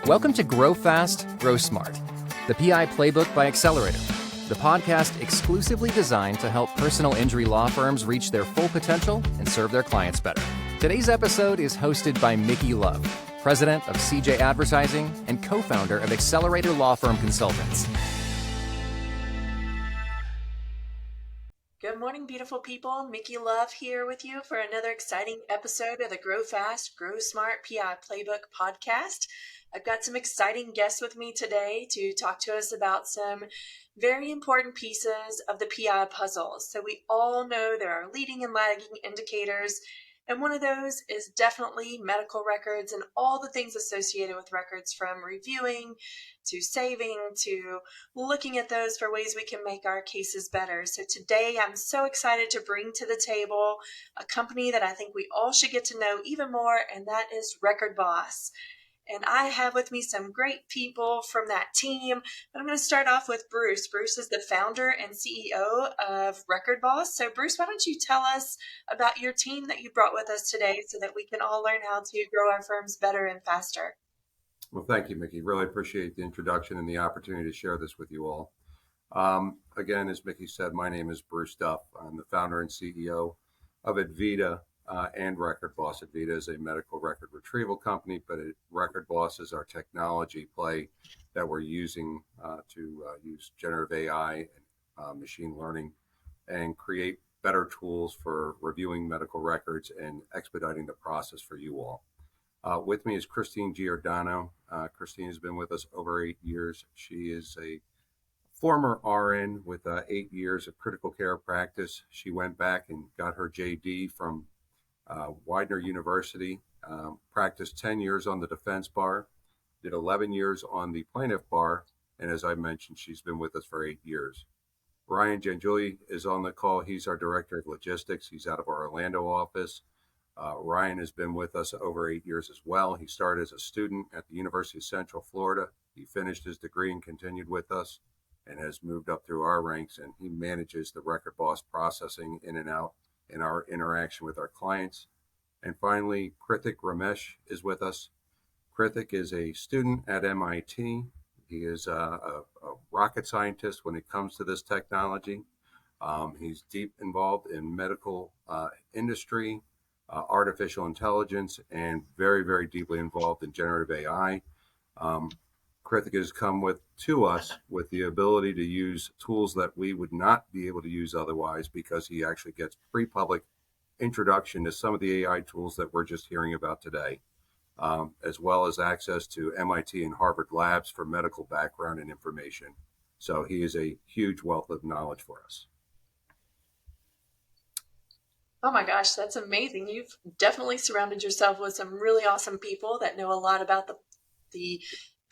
Welcome to Grow Fast, Grow Smart, the PI Playbook by Accelerator, the podcast exclusively designed to help personal injury law firms reach their full potential and serve their clients better. Today's episode is hosted by Micki Love, president of CJ Advertising and co-founder of Accelerator Law Firm Consultants. Good morning, beautiful people. Micki Love here with you for another exciting episode of the Grow Fast, Grow Smart PI Playbook podcast. I've got some exciting guests with me today to talk to us about some very important pieces of the PI puzzle. So we all know there are leading and lagging indicators, and one of those is definitely medical records and all the things associated with records, from reviewing to saving to looking at those for ways we can make our cases better. So today I'm so excited to bring to the table a company that I think we all should get to know even more, and that is RecordBoss. And I have with me some great people from that team. But I'm going to start off with Bruce. Bruce is the founder and CEO of RecordBoss. So Bruce, why don't you tell us about your team that you brought with us today so that we can all learn how to grow our firms better and faster? Well, thank you, Micki. Really appreciate the introduction and the opportunity to share this with you all. Again, as Micki said, my name is Bruce Duff. I'm the founder and CEO of Advita and RecordBoss. Advita is a medical record retrieval company, but RecordBoss is our technology play that we're using to use generative AI and machine learning and create better tools for reviewing medical records and expediting the process for you all. With me is Giordano. Christine has been with us over 8 years. She is a former RN with 8 years of critical care practice. She went back and got her JD from Widener University, practiced 10 years on the defense bar, did 11 years on the plaintiff bar, and as I mentioned, she's been with us for 8 years. Ryan Giangiuli is on the call. He's our director of logistics. He's out of our Orlando office. Ryan has been with us over 8 years as well. He started as a student at the University of Central Florida. He finished his degree and continued with us and has moved up through our ranks, and he manages the RecordBoss processing in and out in our interaction with our clients. And finally, Krithick Ramesh is with us. Krithick is a student at MIT. He is a rocket scientist when it comes to this technology. He's deep involved in medical industry, artificial intelligence, and very, very deeply involved in generative AI. Krithick has come to us with the ability to use tools that we would not be able to use otherwise, because he actually gets pre-public introduction to some of the AI tools that we're just hearing about today, as well as access to MIT and Harvard labs for medical background and information. So he is a huge wealth of knowledge for us. Oh my gosh, that's amazing. You've definitely surrounded yourself with some really awesome people that know a lot about the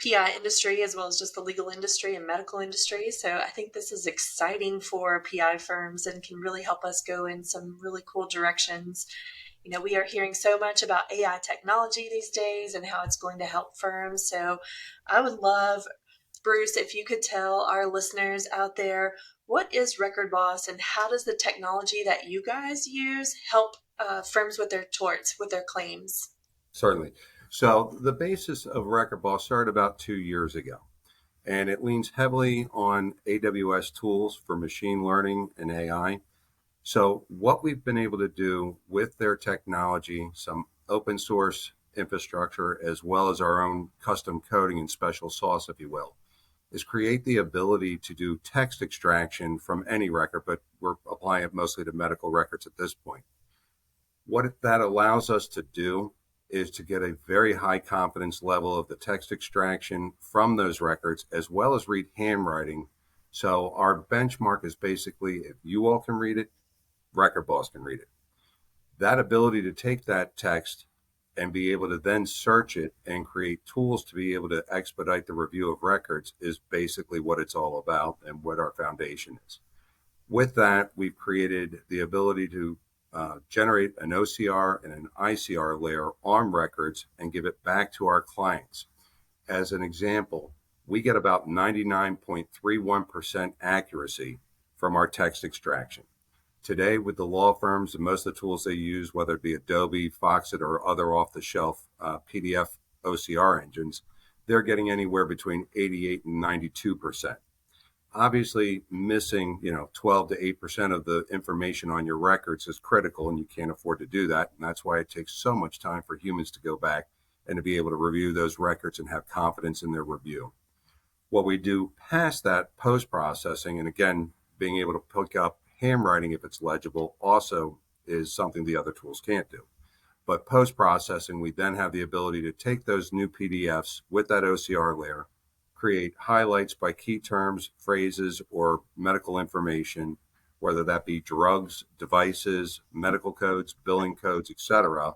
PI industry, as well as just the legal industry and medical industry. So I think this is exciting for PI firms and can really help us go in some really cool directions. You know, we are hearing so much about AI technology these days and how it's going to help firms. So I would love, Bruce, if you could tell our listeners out there, what is RecordBoss and how does the technology that you guys use help firms with their torts, with their claims? Certainly. So the basis of RecordBoss started about 2 years ago, and it leans heavily on AWS tools for machine learning and AI. So what we've been able to do with their technology, some open source infrastructure, as well as our own custom coding and special sauce, if you will, is create the ability to do text extraction from any record, but we're applying it mostly to medical records at this point. What that allows us to do is to get a very high confidence level of the text extraction from those records, as well as read handwriting. So our benchmark is basically, if you all can read it, RecordBoss can read it. That ability to take that text and be able to then search it and create tools to be able to expedite the review of records is basically what it's all about and what our foundation is. With that, we've created the ability to generate an OCR and an ICR layer on records and give it back to our clients. As an example, we get about 99.31% accuracy from our text extraction. Today, with the law firms and most of the tools they use, whether it be Adobe, Foxit, or other off-the-shelf PDF OCR engines, they're getting anywhere between 88 and 92%. Obviously, missing 12 to 8% of the information on your records is critical, and you can't afford to do that. And that's why it takes so much time for humans to go back and to be able to review those records and have confidence in their review. What we do past that post-processing, and again, being able to pick up handwriting if it's legible, also is something the other tools can't do. But post-processing, we then have the ability to take those new PDFs with that OCR layer, create highlights by key terms, phrases, or medical information, whether that be drugs, devices, medical codes, billing codes, etc.,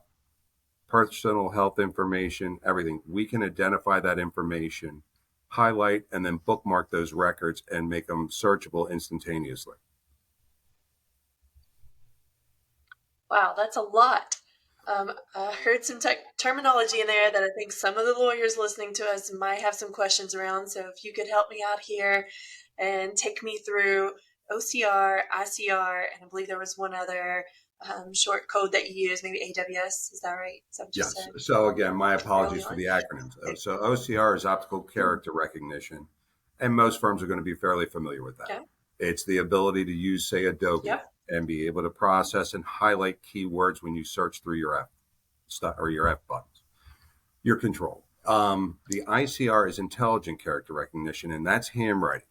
personal health information, everything. We can identify that information, highlight, and then bookmark those records and make them searchable instantaneously. Wow, that's a lot. I heard some terminology in there that I think some of the lawyers listening to us might have some questions around. So if you could help me out here and take me through OCR, ICR, and I believe there was one other short code that you use, maybe AWS. Is that right? Is that what you Yes. said? So again, my apologies for the acronyms. So OCR is optical character recognition, and most firms are going to be fairly familiar with that. Okay. It's the ability to use, say, Adobe. Yep. And be able to process and highlight keywords when you search through your F buttons, your control. The ICR is intelligent character recognition, and that's handwriting.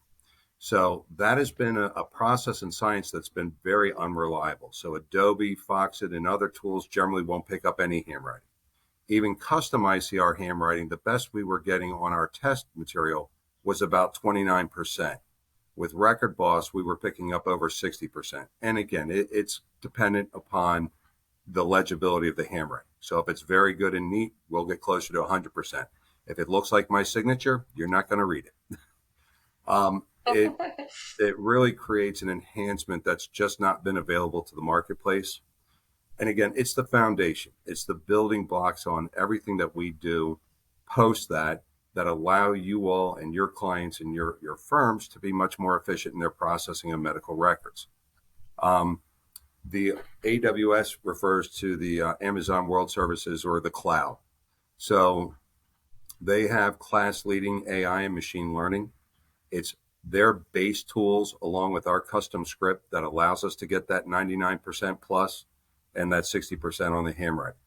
So that has been a process in science that's been very unreliable. So Adobe, Foxit, and other tools generally won't pick up any handwriting. Even custom ICR handwriting, the best we were getting on our test material was about 29%. With RecordBoss, we were picking up over 60%. And again, it's dependent upon the legibility of the handwriting. So if it's very good and neat, we'll get closer to 100%. If it looks like my signature, you're not going to read it. It really creates an enhancement that's just not been available to the marketplace. And again, it's the foundation. It's the building blocks on everything that we do post that allow you all and your clients and your firms to be much more efficient in their processing of medical records. The AWS refers to the Amazon World Services or the cloud. So they have class-leading AI and machine learning. It's their base tools along with our custom script that allows us to get that 99% plus and that 60% on the handwriting.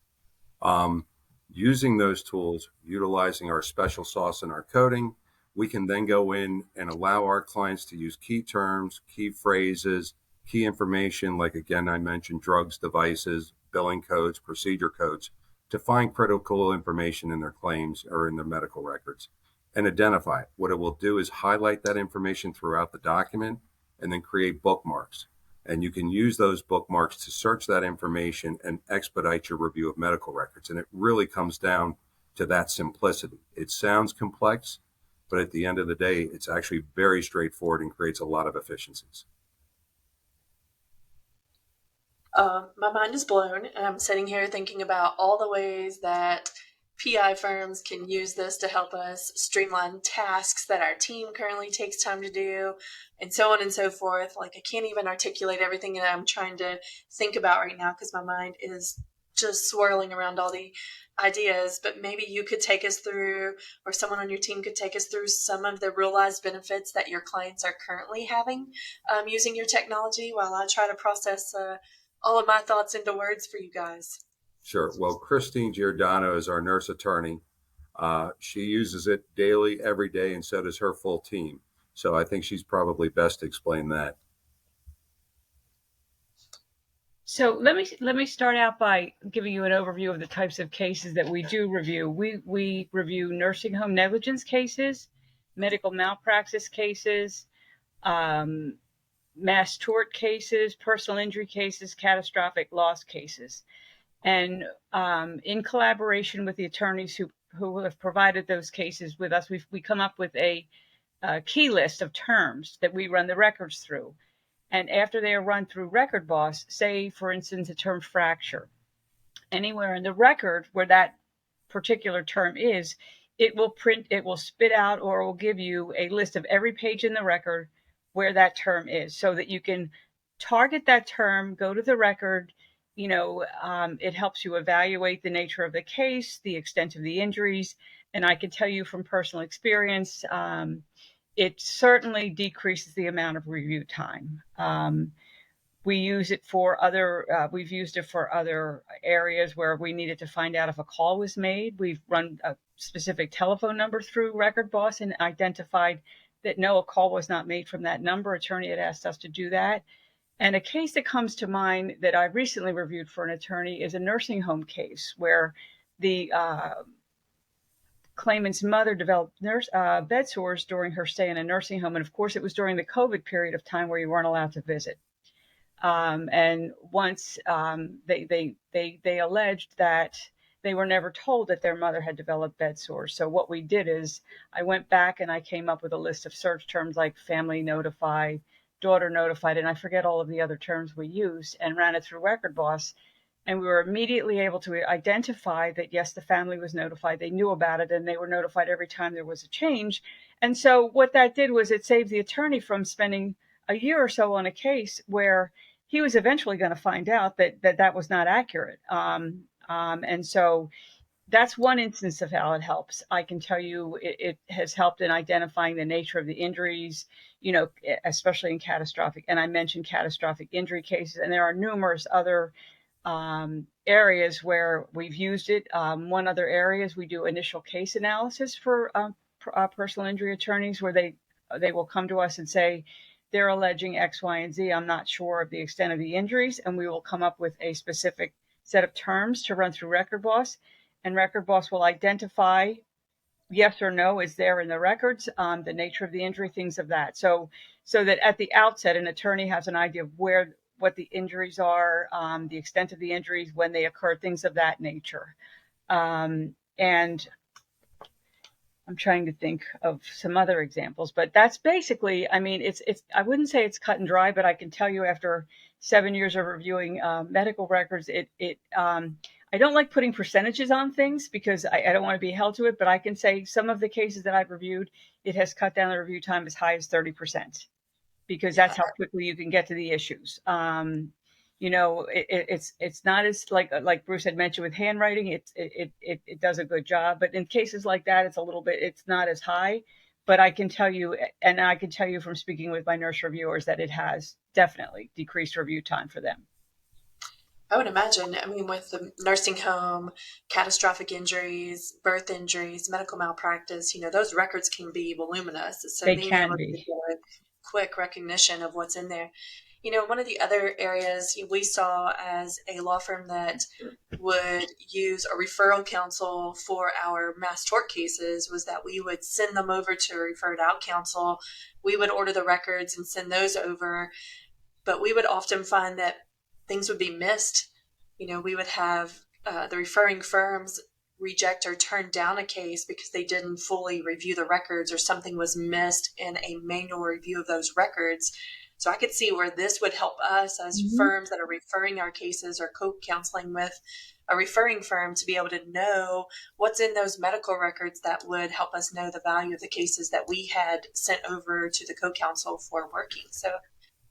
Using those tools, utilizing our special sauce and our coding, we can then go in and allow our clients to use key terms, key phrases, key information, like again, I mentioned drugs, devices, billing codes, procedure codes, to find critical information in their claims or in their medical records and identify it. What it will do is highlight that information throughout the document and then create bookmarks. And you can use those bookmarks to search that information and expedite your review of medical records. And it really comes down to that simplicity. It sounds complex, but at the end of the day, it's actually very straightforward and creates a lot of efficiencies. My mind is blown. And I'm sitting here thinking about all the ways that PI firms can use this to help us streamline tasks that our team currently takes time to do, and so on and so forth. Like, I can't even articulate everything that I'm trying to think about right now because my mind is just swirling around all the ideas. But maybe you could take us through, or someone on your team could take us through some of the realized benefits that your clients are currently having using your technology while I try to process all of my thoughts into words for you guys. Sure. Well, Christine Giordano is our nurse attorney. She uses it daily, every day, and so does her full team. So I think she's probably best to explain that. So let me start out by giving you an overview of the types of cases that we do review. We review nursing home negligence cases, medical malpractice cases, mass tort cases, personal injury cases, catastrophic loss cases. And in collaboration with the attorneys who have provided those cases with us, we come up with a key list of terms that we run the records through. And after they are run through RecordBoss, say, for instance, a term fracture, anywhere in the record where that particular term is, it will spit out or it will give you a list of every page in the record where that term is so that you can target that term, go to the record. It helps you evaluate the nature of the case, the extent of the injuries, And I can tell you from personal experience, it certainly decreases the amount of review time. We use it for we've used it for other areas where we needed to find out if a call was made. We've run a specific telephone number through RecordBoss and identified that no, a call was not made from that number. Attorney had asked us to do that. And a case that comes to mind that I recently reviewed for an attorney is a nursing home case where the claimant's mother developed bed sores during her stay in a nursing home. And of course, it was during the COVID period of time where you weren't allowed to visit. And once they alleged that they were never told that their mother had developed bed sores. So what we did is I went back and I came up with a list of search terms like family notified, daughter notified, and I forget all of the other terms we used, and ran it through RecordBoss. And we were immediately able to identify that, yes, the family was notified. They knew about it, and they were notified every time there was a change. And so what that did was it saved the attorney from spending a year or so on a case where he was eventually going to find out that was not accurate. And so that's one instance of how it helps. I can tell you it has helped in identifying the nature of the injuries, especially in catastrophic. And I mentioned catastrophic injury cases, and there are numerous other areas where we've used it. One other area is we do initial case analysis for personal injury attorneys, where they will come to us and say, they're alleging X, Y, and Z. I'm not sure of the extent of the injuries, and we will come up with a specific set of terms to run through RecordBoss, and RecordBoss will identify yes or no is there in the records, the nature of the injury, things of that. So that at the outset, an attorney has an idea of what the injuries are, the extent of the injuries, when they occur, things of that nature. And I'm trying to think of some other examples, but that's basically, I mean, it's I wouldn't say it's cut and dry, but I can tell you after 7 years of reviewing medical records, I don't like putting percentages on things because I don't want to be held to it, but I can say some of the cases that I've reviewed, it has cut down the review time as high as 30%, because that's how quickly you can get to the issues. It's not as like Bruce had mentioned with handwriting, it does a good job, but in cases like that, it's not as high. But I can tell you, and I can tell you from speaking with my nurse reviewers, that it has definitely decreased review time for them. I would imagine, I mean, with the nursing home, catastrophic injuries, birth injuries, medical malpractice, those records can be voluminous. So they being can able be. to get a quick recognition of what's in there. One of the other areas we saw as a law firm that would use a referral counsel for our mass tort cases was that we would send them over to a referred out counsel. We would order the records and send those over, but we would often find that things would be missed. We would have the referring firms reject or turn down a case because they didn't fully review the records, or something was missed in a manual review of those records. So I could see where this would help us as firms that are referring our cases or co-counseling with a referring firm to be able to know what's in those medical records that would help us know the value of the cases that we had sent over to the co-counsel for working. So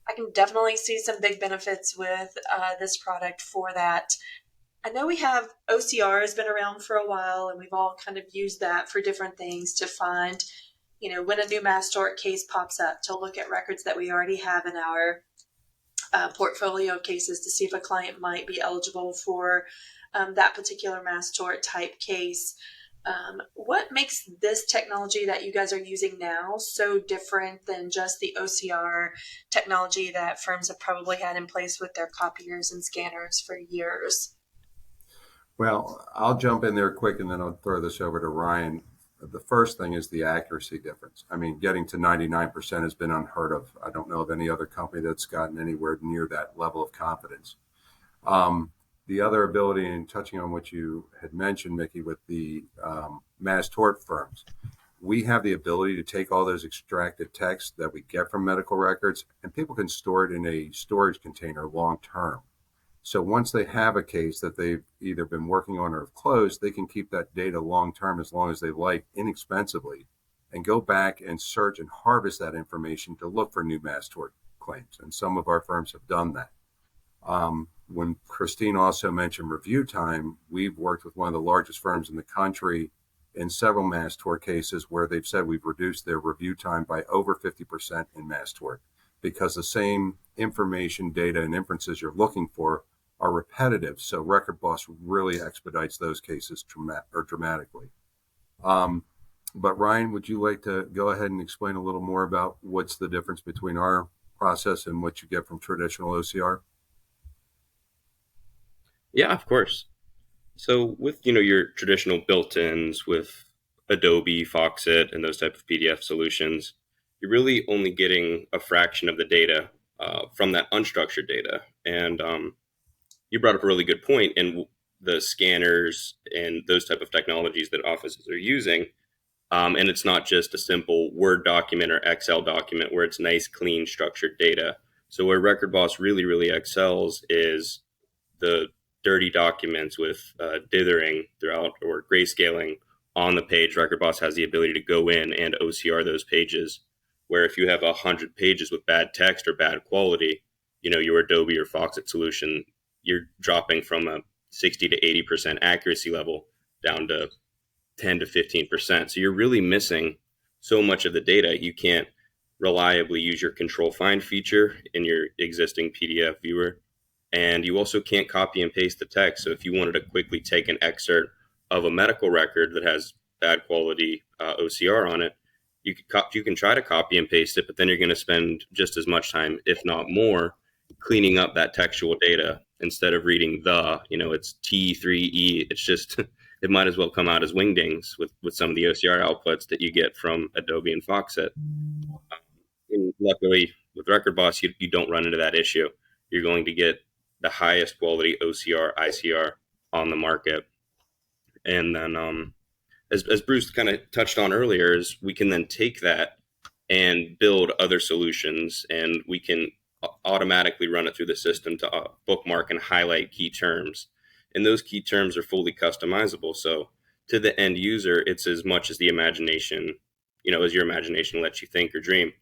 I can definitely see some big benefits with this product for that. I know we have OCR has been around for a while, and we've all kind of used that for different things to find when a new mass tort case pops up, to look at records that we already have in our portfolio of cases to see if a client might be eligible for that particular mass tort type case. What makes this technology that you guys are using now so different than just the OCR technology that firms have probably had in place with their copiers and scanners for years? Well, I'll jump in there quick and then I'll throw this over to Ryan. The first thing is the accuracy difference. I mean, getting to 99% has been unheard of. I don't know of any other company that's gotten anywhere near that level of confidence. The other ability, and touching on what you had mentioned, Micki, with the mass tort firms, we have the ability to take all those extracted text that we get from medical records, and people can store it in a storage container long term. So once they have a case that they've either been working on or have closed, they can keep that data long term as long as they like, inexpensively, and go back and search and harvest that information to look for new mass tort claims. And some of our firms have done that. When Christine also mentioned review time, we've worked with one of the largest firms in the country in several mass tort cases where they've said we've reduced their review time by over 50% in mass tort, because the same information, data, and inferences you're looking for are repetitive. So RecordBoss really expedites those cases dramatically. But Ryan, would you like to go ahead and explain a little more about what's the difference between our process and what you get from traditional OCR? Yeah, of course. So with, your traditional built-ins with Adobe, Foxit, and those type of PDF solutions, you're really only getting a fraction of the data from that unstructured data. And you brought up a really good point in the scanners and those type of technologies that offices are using. And it's not just a simple Word document or Excel document where it's nice, clean, structured data. So where RecordBoss really, really excels is the dirty documents with dithering throughout or grayscaling on the page. RecordBoss has the ability to go in and OCR those pages, where if you have 100 pages with bad text or bad quality, your Adobe or Foxit solution, you're dropping from a 60 to 80% accuracy level down to 10 to 15%. So you're really missing so much of the data. You can't reliably use your control find feature in your existing PDF viewer. And you also can't copy and paste the text. So if you wanted to quickly take an excerpt of a medical record that has bad quality OCR on it, you can try to copy and paste it, but then you're going to spend just as much time, if not more, cleaning up that textual data instead of reading it's T3E. It's just, it might as well come out as wingdings with some of the OCR outputs that you get from Adobe and Foxit. And luckily with RecordBoss, you don't run into that issue. You're going to get the highest quality OCR, ICR on the market. And then as Bruce kind of touched on earlier, is we can then take that and build other solutions, and we can automatically run it through the system to bookmark and highlight key terms. And those key terms are fully customizable. So to the end user, it's as much as the imagination, as your imagination lets you think or dream.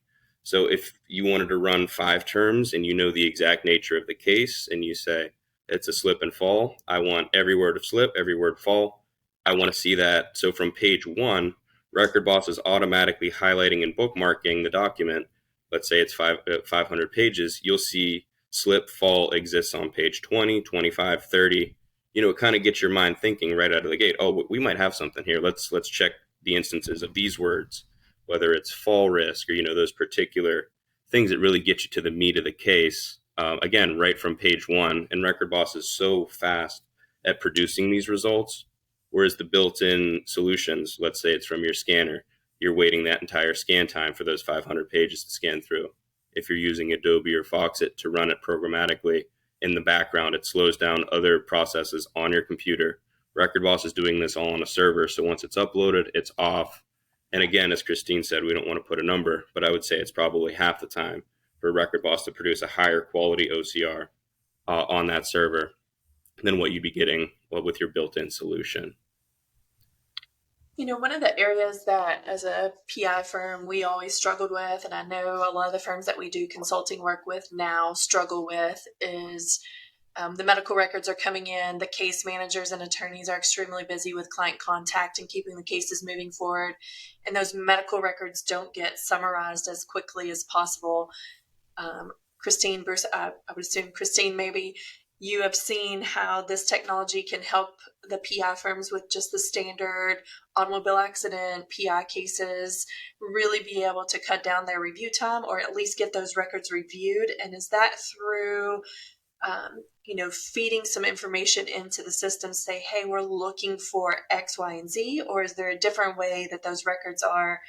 So if you wanted to run 5 terms and the exact nature of the case, and you say it's a slip and fall, I want every word of slip, every word fall. I want to see that. So from page 1, RecordBoss is automatically highlighting and bookmarking the document. Let's say it's 500 pages. You'll see slip, fall exists on page 20, 25, 30. It kind of gets your mind thinking right out of the gate. Oh, we might have something here. Let's check the instances of these words, whether it's fall risk or, those particular things that really get you to the meat of the case. Again, right from page 1. And RecordBoss is so fast at producing these results. Whereas the built-in solutions, let's say it's from your scanner, you're waiting that entire scan time for those 500 pages to scan through. If you're using Adobe or Foxit to run it programmatically, in the background, it slows down other processes on your computer. RecordBoss is doing this all on a server. So once it's uploaded, it's off. And again, as Christine said, we don't want to put a number, but I would say it's probably half the time for RecordBoss to produce a higher quality OCR on that server than what you'd be getting with your built-in solution. One of the areas that as a PI firm we always struggled with, and I know a lot of the firms that we do consulting work with now struggle with, is the medical records are coming in. The case managers and attorneys are extremely busy with client contact and keeping the cases moving forward. And those medical records don't get summarized as quickly as possible. Christine, Bruce, I would assume Christine, maybe you have seen how this technology can help the PI firms with just the standard automobile accident PI cases really be able to cut down their review time, or at least get those records reviewed. And is that through feeding some information into the system, say, hey, we're looking for X, Y, and Z, or is there a different way that those records are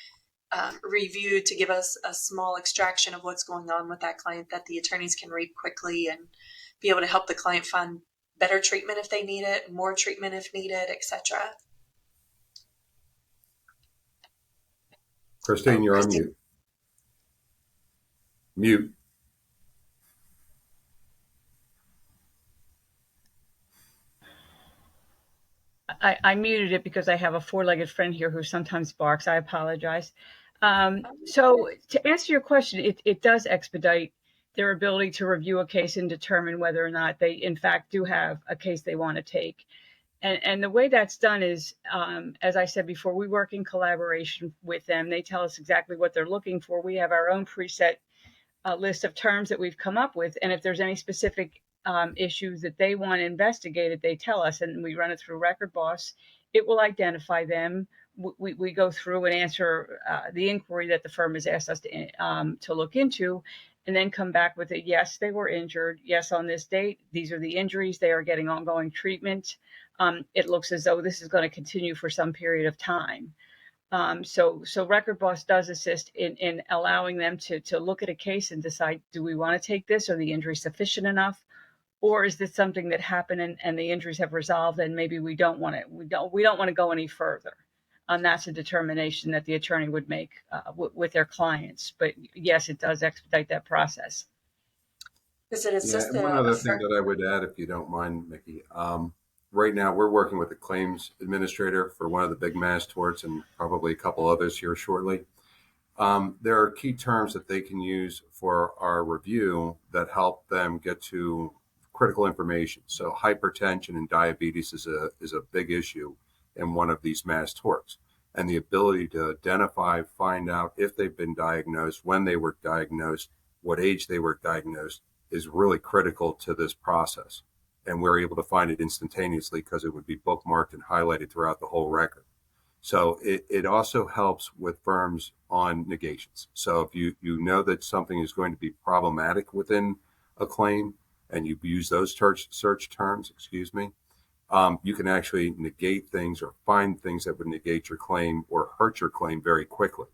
reviewed to give us a small extraction of what's going on with that client that the attorneys can read quickly and be able to help the client find better treatment if they need it, more treatment if needed, etc.? Christine, you're on mute. Mute. I muted it because I have a 4-legged friend here who sometimes barks. I apologize. So to answer your question, it does expedite their ability to review a case and determine whether or not they, in fact, do have a case they want to take. And the way that's done is, as I said before, we work in collaboration with them. They tell us exactly what they're looking for. We have our own preset list of terms that we've come up with. And if there's any specific issues that they want investigated, they tell us, and we run it through RecordBoss. It will identify them. We go through and answer the inquiry that the firm has asked us to look into, and then come back with a yes, they were injured. Yes, on this date, these are the injuries. They are getting ongoing treatment. It looks as though this is going to continue for some period of time. So RecordBoss does assist in allowing them to look at a case and decide, do we want to take this? Are the injuries sufficient enough? Or is this something that happened and the injuries have resolved and maybe we don't want to go any further? That's a determination that the attorney would make with their clients. But yes, it does expedite that process. And one other thing that I would add, if you don't mind, Micki, right now we're working with the claims administrator for one of the big mass torts and probably a couple others here shortly. There are key terms that they can use for our review that help them get to critical information. So hypertension and diabetes is a big issue in one of these mass torts. And the ability to identify, find out if they've been diagnosed, when they were diagnosed, what age they were diagnosed is really critical to this process. And we're able to find it instantaneously because it would be bookmarked and highlighted throughout the whole record. So it also helps with firms on negations. So if you know that something is going to be problematic within a claim and you use those search terms, you can actually negate things or find things that would negate your claim or hurt your claim very quickly.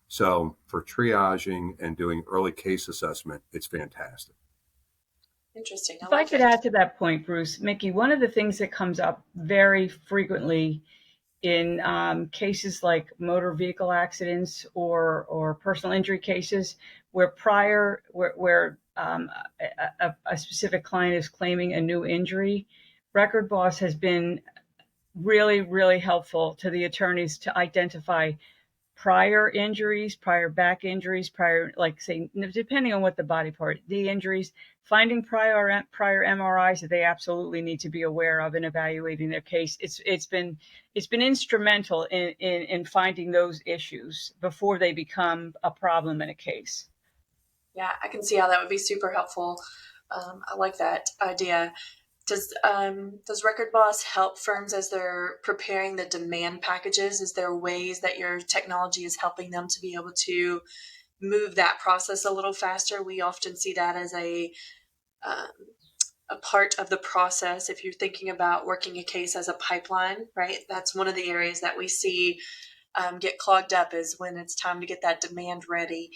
So for triaging and doing early case assessment, it's fantastic. Interesting. If I could add to that point, Bruce, Micki, one of the things that comes up very frequently in cases like motor vehicle accidents or personal injury cases where a specific client is claiming a new injury, RecordBoss has been really, really helpful to the attorneys to identify prior injuries, prior back injuries, depending on what the body part, the injuries, finding prior MRIs that they absolutely need to be aware of in evaluating their case. It's been instrumental in finding those issues before they become a problem in a case. Yeah, I can see how that would be super helpful. I like that idea. Does RecordBoss help firms as they're preparing the demand packages? Is there ways that your technology is helping them to be able to move that process a little faster? We often see that as a part of the process. If you're thinking about working a case as a pipeline, right? That's one of the areas that we see get clogged up is when it's time to get that demand ready.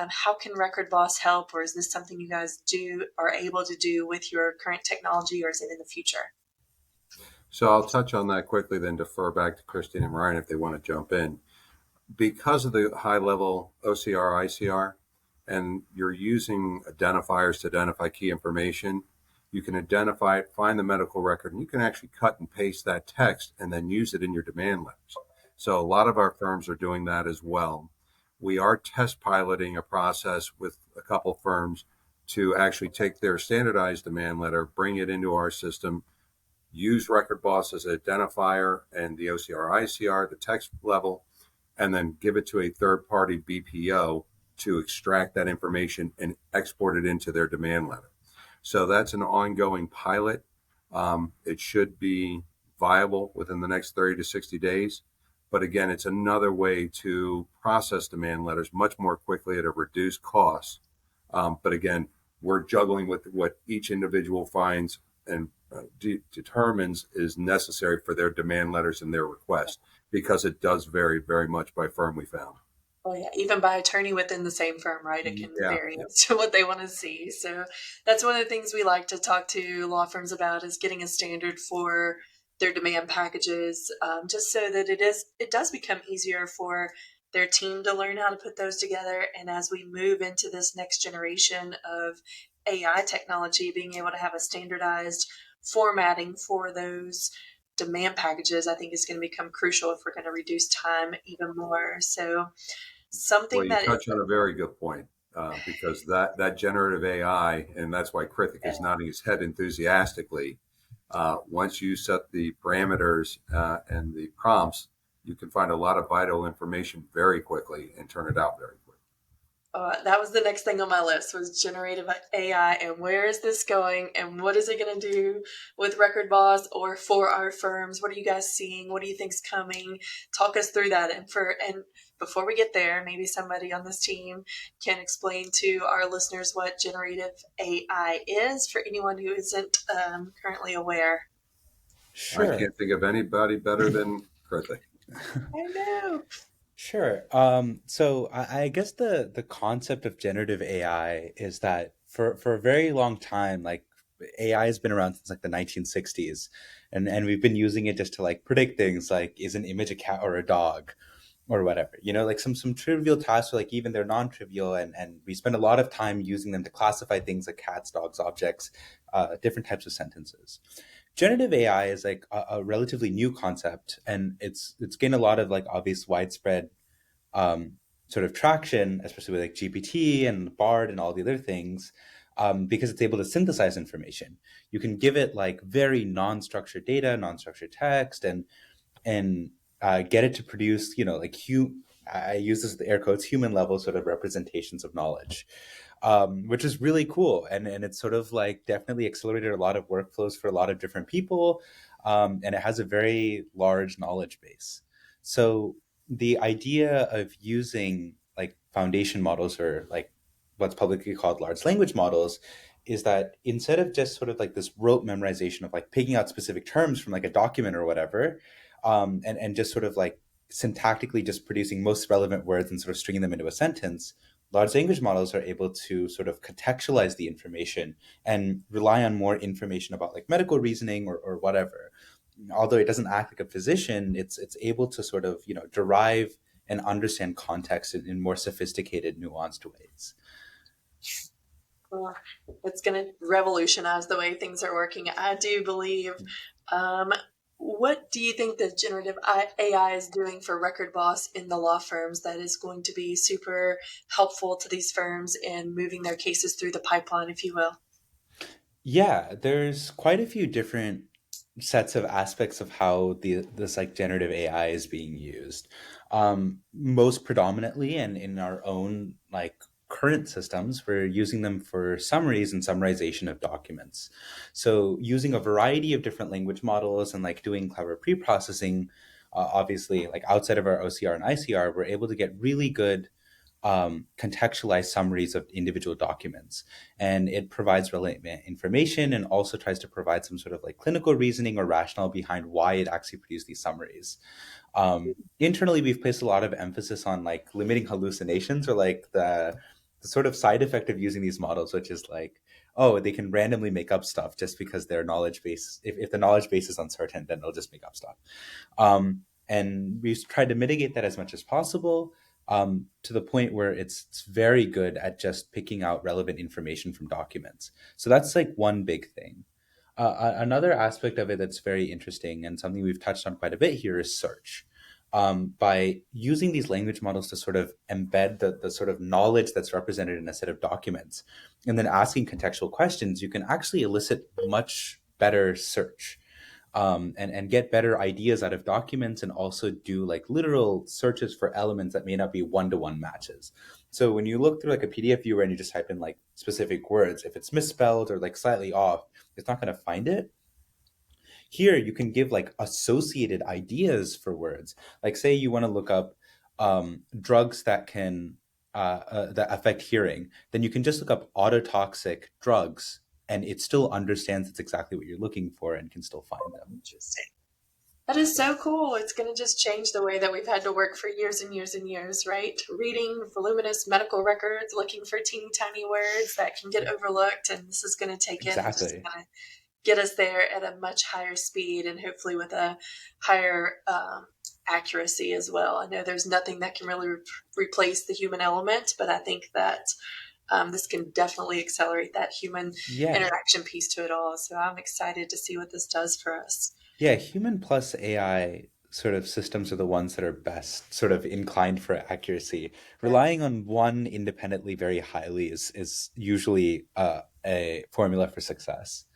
How can RecordBoss help, or is this something you guys are able to do with your current technology, or is it in the future? So I'll touch on that quickly, then defer back to Christine and Ryan if they want to jump in. Because of the high level OCR, ICR, and you're using identifiers to identify key information, you can identify it, find the medical record, and you can actually cut and paste that text and then use it in your demand letters. So a lot of our firms are doing that as well. We are test piloting a process with a couple firms to actually take their standardized demand letter, bring it into our system, use RecordBoss as an identifier and the OCR, ICR, the text level, and then give it to a third-party BPO to extract that information and export it into their demand letter. So that's an ongoing pilot. It should be viable within the next 30 to 60 days. But again, it's another way to process demand letters much more quickly at a reduced cost. But again, we're juggling with what each individual finds and determines is necessary for their demand letters and their request, because it does vary very much by firm, we found. Oh yeah, even by attorney within the same firm, right? It can vary as to what they want to see. So that's one of the things we like to talk to law firms about, is getting a standard for their demand packages, just so that it does become easier for their team to learn how to put those together. And as we move into this next generation of AI technology, being able to have a standardized formatting for those demand packages, I think is going to become crucial if we're going to reduce time even more. So something you touch on a very good point, because that generative AI, and that's why Krithick is nodding his head enthusiastically, Once you set the parameters and the prompts, you can find a lot of vital information very quickly and turn it out very quickly. That was the next thing on my list, was generative AI, and where is this going, and what is it going to do with RecordBoss or for our firms? What are you guys seeing? What do you think's coming? Talk us through that. And before we get there, maybe somebody on this team can explain to our listeners what generative AI is for anyone who isn't currently aware. Sure. I can't think of anybody better than Krithick. I know. Sure. So I guess the concept of generative AI is that for a very long time, like AI has been around since like the 1960s, and we've been using it just to like predict things like, is an image a cat or a dog or whatever, like some trivial tasks, or like even they're non-trivial, and we spend a lot of time using them to classify things like cats, dogs, objects, different types of sentences. Generative AI is like a relatively new concept, and it's gained a lot of like obvious widespread sort of traction, especially with like GPT and Bard and all the other things, because it's able to synthesize information. You can give it like very non-structured data, non-structured text, and get it to produce, like I use this with air quotes, human level sort of representations of knowledge, which is really cool. And it's sort of like definitely accelerated a lot of workflows for a lot of different people. And it has a very large knowledge base. So the idea of using like foundation models, or like what's publicly called large language models, is that instead of just sort of like this rote memorization of like picking out specific terms from like a document or whatever, and just sort of like syntactically just producing most relevant words and sort of stringing them into a sentence, large language models are able to sort of contextualize the information and rely on more information about like medical reasoning or whatever. Although it doesn't act like a physician, it's able to sort of, derive and understand context in more sophisticated, nuanced ways. Well, it's going to revolutionize the way things are working, I do believe. What do you think the generative AI is doing for RecordBoss in the law firms that is going to be super helpful to these firms in moving their cases through the pipeline, if you will? Yeah, there's quite a few different sets of aspects of how this like generative AI is being used. Most predominantly, and in our own like current systems, we're using them for summaries and summarization of documents. So using a variety of different language models and like doing clever pre-processing, obviously like outside of our OCR and ICR, we're able to get really good contextualized summaries of individual documents. And it provides relevant information and also tries to provide some sort of like clinical reasoning or rationale behind why it actually produced these summaries. Internally, we've placed a lot of emphasis on like limiting hallucinations, or like the sort of side effect of using these models, which is like, oh, they can randomly make up stuff just because their knowledge base, if the knowledge base is uncertain, then they'll just make up stuff. And we've tried to mitigate that as much as possible, to the point where it's very good at just picking out relevant information from documents. So that's like one big thing. Another aspect of it that's very interesting and something we've touched on quite a bit here is search. By using these language models to sort of embed the sort of knowledge that's represented in a set of documents, and then asking contextual questions, you can actually elicit much better search. And get better ideas out of documents, and also do like literal searches for elements that may not be one-to-one matches. So when you look through like a PDF viewer and you just type in like specific words, if it's misspelled or like slightly off, it's not going to find it. Here you can give like associated ideas for words. Like say you want to look up drugs that can that affect hearing, then you can just look up autotoxic drugs, and it still understands it's exactly what you're looking for and can still find them. Interesting. That is so cool. It's going to just change the way that we've had to work for years and years and years, right? Reading voluminous medical records, looking for teeny tiny words that can get overlooked. And this is going to take it and just Exactly. kind of get us there at a much higher speed, and hopefully with a higher accuracy as well. I know there's nothing that can really replace the human element, but I think that this can definitely accelerate that human Yeah. interaction piece to it all. So I'm excited to see what this does for us. Yeah, human plus AI sort of systems are the ones that are best sort of inclined for accuracy. Relying on one independently very highly is usually a formula for success.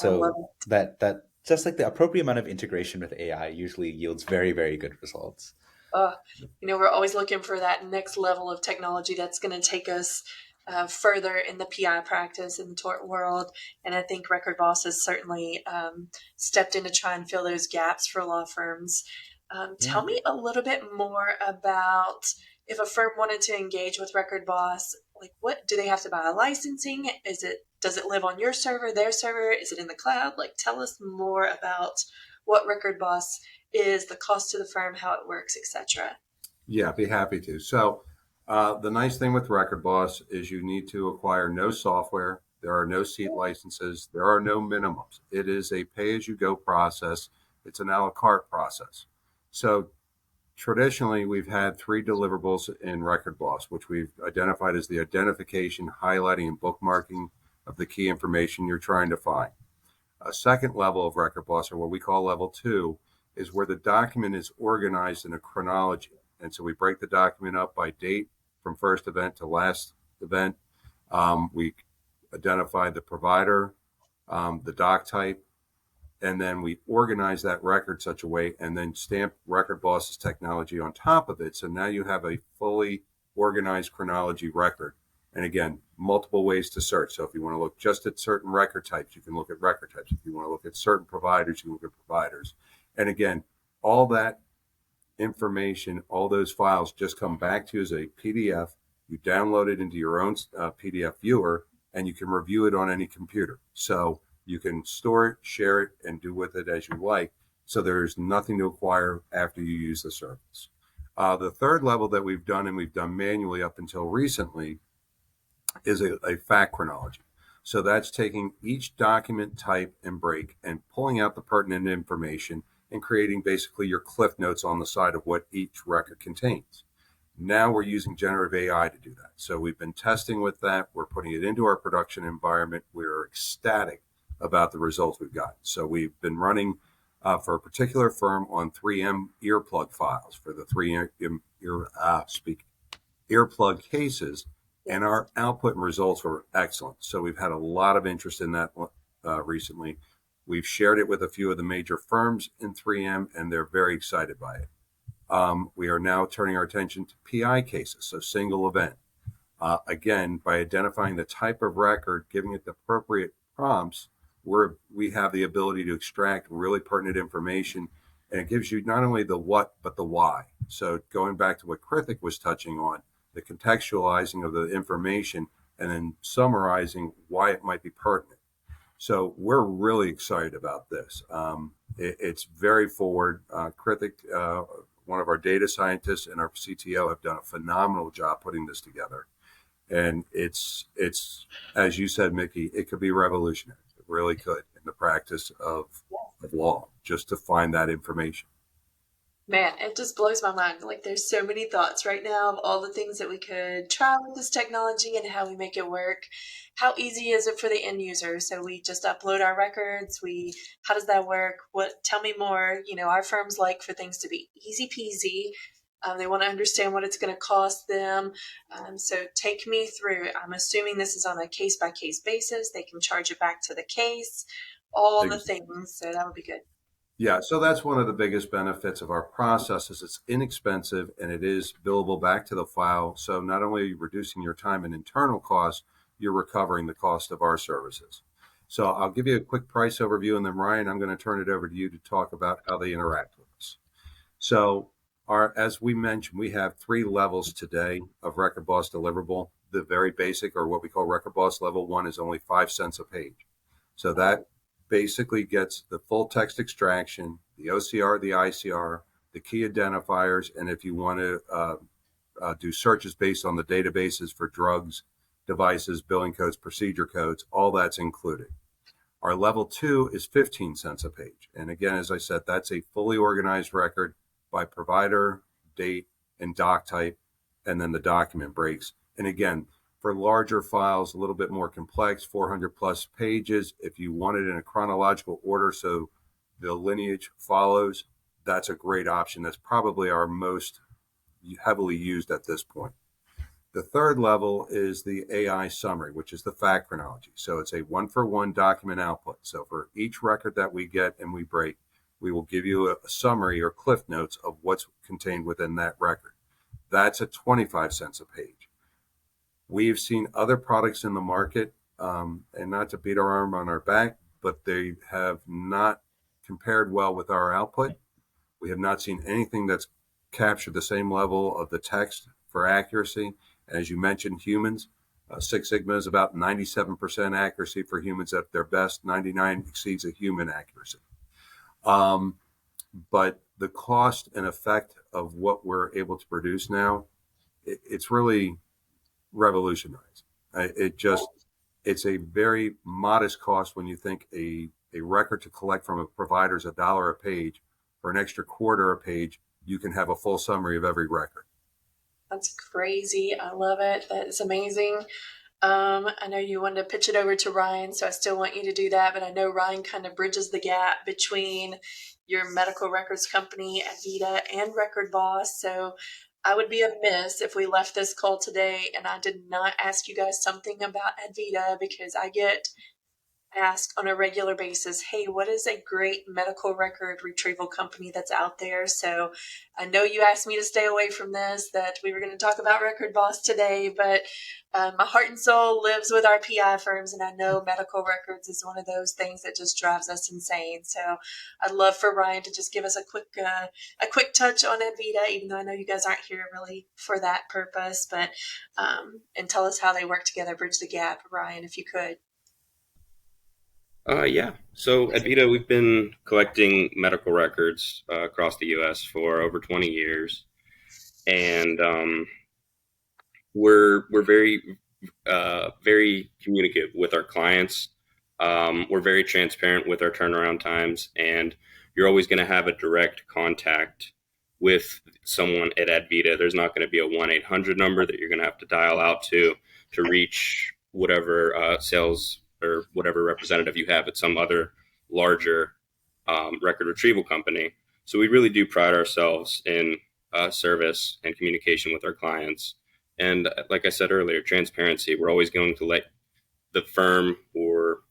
I love So that's just like the appropriate amount of integration with AI usually yields very, very good results. We're always looking for that next level of technology that's going to take us further in the PI practice and tort world. And I think RecordBoss has certainly stepped in to try and fill those gaps for law firms. Tell me a little bit more about if a firm wanted to engage with RecordBoss, like what do they have to buy a licensing? Does it live on your server, their server? Is it in the cloud? Like tell us more about what RecordBoss is, the cost to the firm, how it works, etc. Yeah, I'd be happy to. So the nice thing with RecordBoss is you need to acquire no software. There are no seat licenses. There are no minimums. It is a pay-as-you-go process. It's an a la carte process. So traditionally, we've had 3 deliverables in RecordBoss, which we've identified as the identification, highlighting, and bookmarking of the key information you're trying to find. A second level of RecordBoss, or what we call level 2, is where the document is organized in a chronology. And so we break the document up by date from first event to last event. We identify the provider, the doc type, and then we organize that record such a way and then stamp RecordBoss's technology on top of it. So now you have a fully organized chronology record. And again, multiple ways to search. So if you want to look just at certain record types, you can look at record types. If you want to look at certain providers, you can look at providers. And again, all that information, all those files just come back to you as a PDF. You download it into your own PDF viewer, and you can review it on any computer. So you can store it, share it, and do with it as you like. So there's nothing to acquire after you use the service. The third level that we've done, and we've done manually up until recently, is a fact chronology. So that's taking each document type and break and pulling out the pertinent information and creating basically your cliff notes on the side of what each record contains. Now we're using generative AI to do that. So we've been testing with that. We're putting it into our production environment. We're ecstatic about the results we've got. So we've been running for a particular firm on 3M earplug files for the 3M earplug cases, and our output and results were excellent. So we've had a lot of interest in that recently. We've shared it with a few of the major firms in 3M, and they're very excited by it. We are now turning our attention to PI cases, so single event. Again, by identifying the type of record, giving it the appropriate prompts, we have the ability to extract really pertinent information, and it gives you not only the what, but the why. So going back to what Krithick was touching on, the contextualizing of the information and then summarizing why it might be pertinent. So we're really excited about this. It's very forward. Krithick, one of our data scientists and our CTO, have done a phenomenal job putting this together. And it's as you said, Micki, it could be revolutionary. It really could in the practice of law, just to find that information. Man, it just blows my mind. Like there's so many thoughts right now of all the things that we could try with this technology and how we make it work. How easy is it for the end user? So we just upload our records. How does that work? Tell me more. Our firms like for things to be easy peasy. They want to understand what it's going to cost them. So take me through. I'm assuming this is on a case by case basis. They can charge it back to the case, all the things. So that would be good. Yeah, so that's one of the biggest benefits of our process is it's inexpensive and it is billable back to the file. So not only are you reducing your time and internal costs, you're recovering the cost of our services. So I'll give you a quick price overview, and then Ryan, I'm going to turn it over to you to talk about how they interact with us. So as we mentioned, we have 3 levels today of RecordBoss deliverable. The very basic, or what we call RecordBoss level 1, is only 5 cents a page. So that basically gets the full text extraction, the OCR, the ICR, the key identifiers, and if you want to do searches based on the databases for drugs, devices, billing codes, procedure codes, all that's included. Our level 2 is 15 cents a page. And again, as I said, that's a fully organized record by provider, date, and doc type, and then the document breaks. And again, for larger files, a little bit more complex, 400 plus pages, if you want it in a chronological order so the lineage follows, that's a great option. That's probably our most heavily used at this point. The third level is the AI summary, which is the fact chronology. So it's a one-for-one document output. So for each record that we get and we break, we will give you a summary or cliff notes of what's contained within that record. That's at 25 cents a page. We've seen other products in the market, and not to beat our arm on our back, but they have not compared well with our output. We have not seen anything that's captured the same level of the text for accuracy. As you mentioned, humans, Six Sigma is about 97% accuracy for humans at their best. 99 exceeds a human accuracy. But the cost and effect of what we're able to produce now, it's really revolutionized. It's a very modest cost when you think a record to collect from a provider is $1 a page. For an extra quarter a page, you can have a full summary of every record. That's crazy. I love it. That is amazing. I know you wanted to pitch it over to Ryan, so I still want you to do that. But I know Ryan kind of bridges the gap between your medical records company, Advita, and RecordBoss. So I would be amiss if we left this call today and I did not ask you guys something about Advita, because I get asked on a regular basis, hey, what is a great medical record retrieval company that's out there? So I know you asked me to stay away from this, that we were going to talk about RecordBoss today, but my heart and soul lives with our PI firms, and I know medical records is one of those things that just drives us insane. So I'd love for Ryan to just give us a quick touch on Advita, even though I know you guys aren't here really for that purpose, but and tell us how they work together, bridge the gap, Ryan, if you could. Yeah. So at Vita, we've been collecting medical records across the U.S. for over 20 years, and we're very very communicative with our clients. We're very transparent with our turnaround times, and you're always going to have a direct contact with someone at Advita. There's not going to be a 1-800 number that you're going to have to dial out to reach whatever sales or whatever representative you have at some other larger record retrieval company. So we really do pride ourselves in service and communication with our clients. And like I said earlier, transparency. We're always going to let the firm or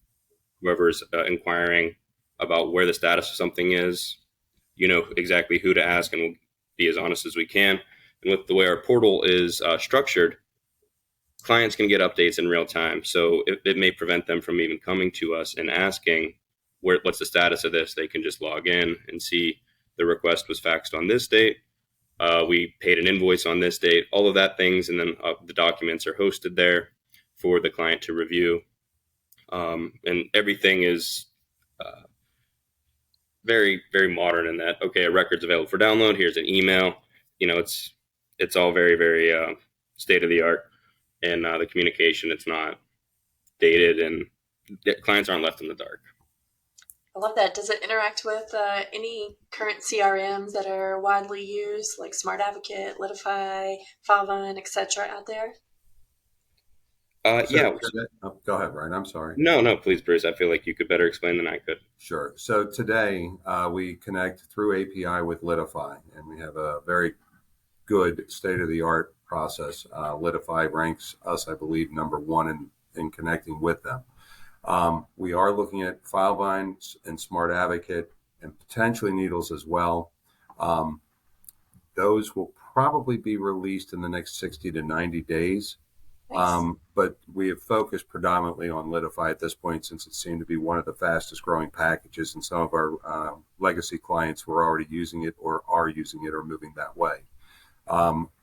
whoever's inquiring about where the status of something is, you know exactly who to ask, and we'll be as honest as we can. And with the way our portal is structured, clients can get updates in real time. So it may prevent them from even coming to us and asking, what's the status of this? They can just log in and see the request was faxed on this date. We paid an invoice on this date, all of that things. And then the documents are hosted there for the client to review. And everything is very, very modern in that, okay, a record's available for download. Here's an email. You know, it's all very, very state of the art. And the communication, it's not dated, and clients aren't left in the dark. I love that. Does it interact with any current CRMs that are widely used, like Smart Advocate, Litify, Filevine, etc. out there? Yeah. Go ahead, Ryan. I'm sorry. No, please, Bruce. I feel like you could better explain than I could. Sure. So today we connect through API with Litify, and we have a very good state-of-the-art process. Litify ranks us, I believe, number one in connecting with them. We are looking at Filevine and Smart Advocate and potentially Needles as well. Those will probably be released in the next 60 to 90 days. Nice. But we have focused predominantly on Litify at this point, since it seemed to be one of the fastest growing packages, and some of our legacy clients were already using it or are using it or moving that way.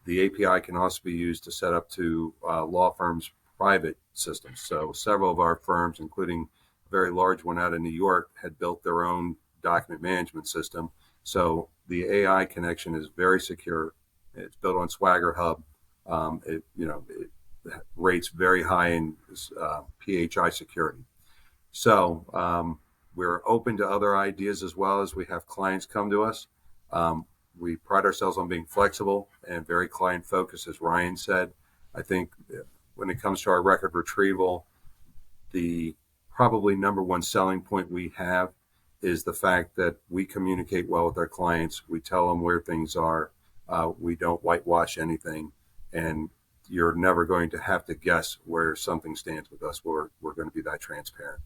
The API can also be used to set up to law firms' private systems. So several of our firms, including a very large one out of New York, had built their own document management system. So the AI connection is very secure. It's built on Swagger Hub. It rates very high in PHI security. So we're open to other ideas as well as we have clients come to us. We pride ourselves on being flexible and very client focused, as Ryan said. I think when it comes to our record retrieval, the probably number one selling point we have is the fact that we communicate well with our clients. We tell them where things are. We don't whitewash anything. And you're never going to have to guess where something stands with us. We're going to be that transparent.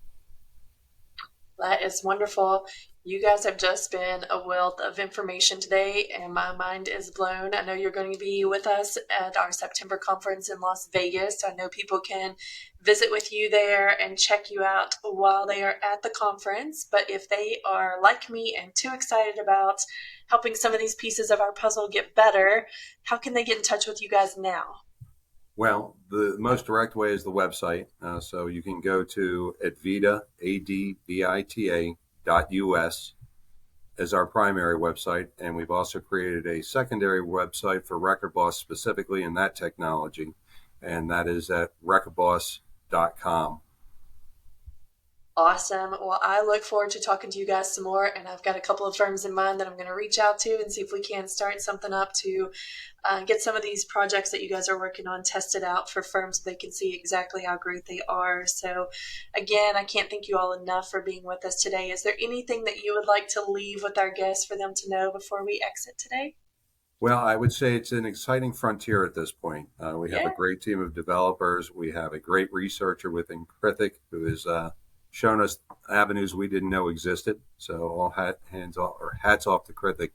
That is wonderful. You guys have just been a wealth of information today, and my mind is blown. I know you're going to be with us at our September conference in Las Vegas. So I know people can visit with you there and check you out while they are at the conference. But if they are like me and too excited about helping some of these pieces of our puzzle get better, how can they get in touch with you guys now? Well, the most direct way is the website. So you can go to advita, advita.us as our primary website. And we've also created a secondary website for RecordBoss specifically in that technology. And that is at recordboss.com. Awesome. Well, I look forward to talking to you guys some more, and I've got a couple of firms in mind that I'm going to reach out to and see if we can start something up to get some of these projects that you guys are working on tested out for firms so they can see exactly how great they are. So again, I can't thank you all enough for being with us today. Is there anything that you would like to leave with our guests for them to know before we exit today? Well, I would say it's an exciting frontier at this point. We have a great team of developers. We have a great researcher within Krithick who is shown us avenues we didn't know existed. So all hats off to Krithick.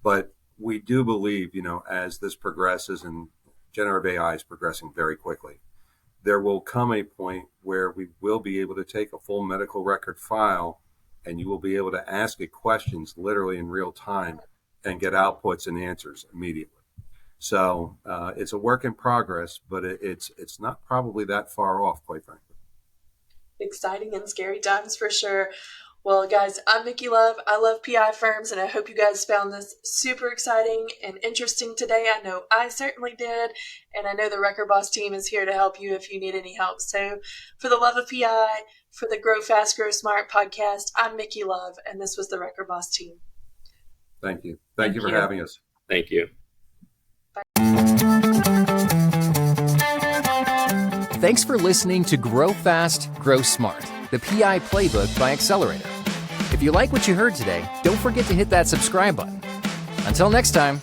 But we do believe, as this progresses, and generative AI is progressing very quickly, there will come a point where we will be able to take a full medical record file and you will be able to ask it questions literally in real time and get outputs and answers immediately. So it's a work in progress, but it's not probably that far off, quite frankly. Exciting and scary times for sure. Well, guys, I'm Micki Love. I love PI firms, and I hope you guys found this super exciting and interesting today. I know I certainly did, and I know the RecordBoss team is here to help you if you need any help. So for the love of PI, for the Grow Fast, Grow Smart podcast, I'm Micki Love, and this was the RecordBoss team. Thank you. Thank you for having us. Thank you. Thanks for listening to Grow Fast, Grow Smart, the PI Playbook by Accelerator. If you like what you heard today, don't forget to hit that subscribe button. Until next time.